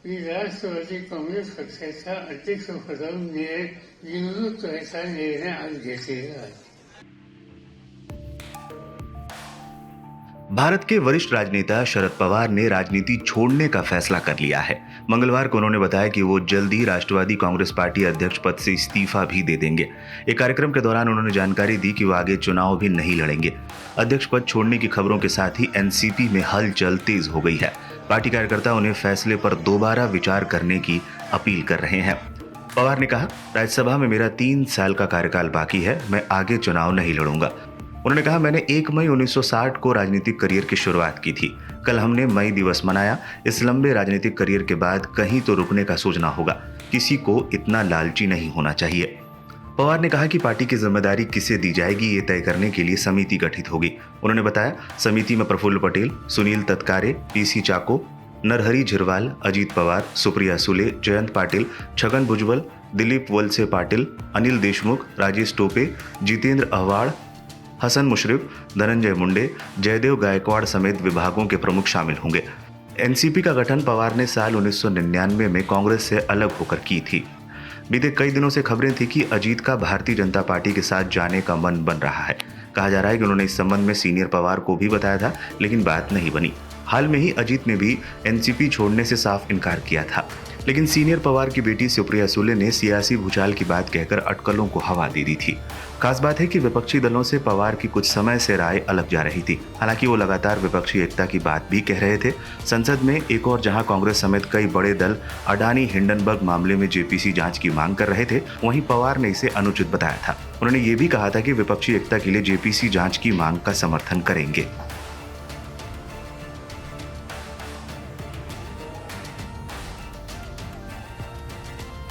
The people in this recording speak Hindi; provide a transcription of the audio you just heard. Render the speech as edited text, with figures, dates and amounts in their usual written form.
मी राष्ट्रवादी काँग्रेस पक्षाच्या अध्यक्षपदावर निवृत्त व्हायचा निर्णय आज घेतलेला आहे. भारत के वरिष्ठ राजनेता शरद पवार ने राजनीति छोड़ने का फैसला कर लिया है. मंगलवार को उन्होंने बताया कि वो जल्द ही राष्ट्रवादी कांग्रेस पार्टी अध्यक्ष पद से इस्तीफा भी दे देंगे. एक कार्यक्रम के दौरान उन्होंने जानकारी दी कि वो आगे चुनाव भी नहीं लड़ेंगे. अध्यक्ष पद छोड़ने की खबरों के साथ ही एनसीपी में हलचल तेज हो गई है. पार्टी कार्यकर्ता उन्हें फैसले पर दोबारा विचार करने की अपील कर रहे हैं. पवार ने कहा, राज्यसभा में मेरा 3 साल का कार्यकाल बाकी है, मैं आगे चुनाव नहीं लड़ूंगा. उन्होंने कहा, मैंने 1 मई 1960 को राजनीतिक करियर की शुरुआत की थी. कल हमने मई दिवस मनाया. इस लंबे राजनीतिक करियर के बाद कहीं तो रुकने का सोचना होगा. किसी को इतना लालची नहीं होना चाहिए. पवार ने कहा कि पार्टी की जिम्मेदारी किसे दी जाएगी ये तय करने के लिए समिति गठित होगी. उन्होंने बताया, समिति में प्रफुल्ल पटेल, सुनील तत्कारे, पीसी चाको, नरहरी झिरवाल, अजीत पवार, सुप्रिया सुले, जयंत पाटिल, छगन भुजबल, दिलीप वलसे पाटिल, अनिल देशमुख, राजेश टोपे, जितेंद्र अहवाड़, हसन मुशरिफ, धनंजय मुंडे, जयदेव गायकवाड़ समेत विभागों के प्रमुख शामिल होंगे. एनसीपी का गठन पवार ने साल 1999 में कांग्रेस से अलग होकर की थी. बीते कई दिनों से खबरें थी कि अजीत का भारतीय जनता पार्टी के साथ जाने का मन बन रहा है. कहा जा रहा है कि उन्होंने इस संबंध में सीनियर पवार को भी बताया था, लेकिन बात नहीं बनी. हाल में ही अजीत ने भी एनसीपी छोड़ने से साफ इनकार किया था, लेकिन सीनियर पवार की बेटी सुप्रिया सुले ने सियासी भूचाल की बात कहकर अटकलों को हवा दे दी थी. खास बात है कि विपक्षी दलों से पवार की कुछ समय से राय अलग जा रही थी. हालांकि वो लगातार विपक्षी एकता की बात भी कह रहे थे. संसद में एक और जहां कांग्रेस समेत कई बड़े दल अडानी हिंडनबर्ग मामले में जेपीसी जांच की मांग कर रहे थे, वहीं पवार ने इसे अनुचित बताया था. उन्होंने ये भी कहा था कि विपक्षी एकता के लिए जेपीसी जांच की मांग का समर्थन करेंगे.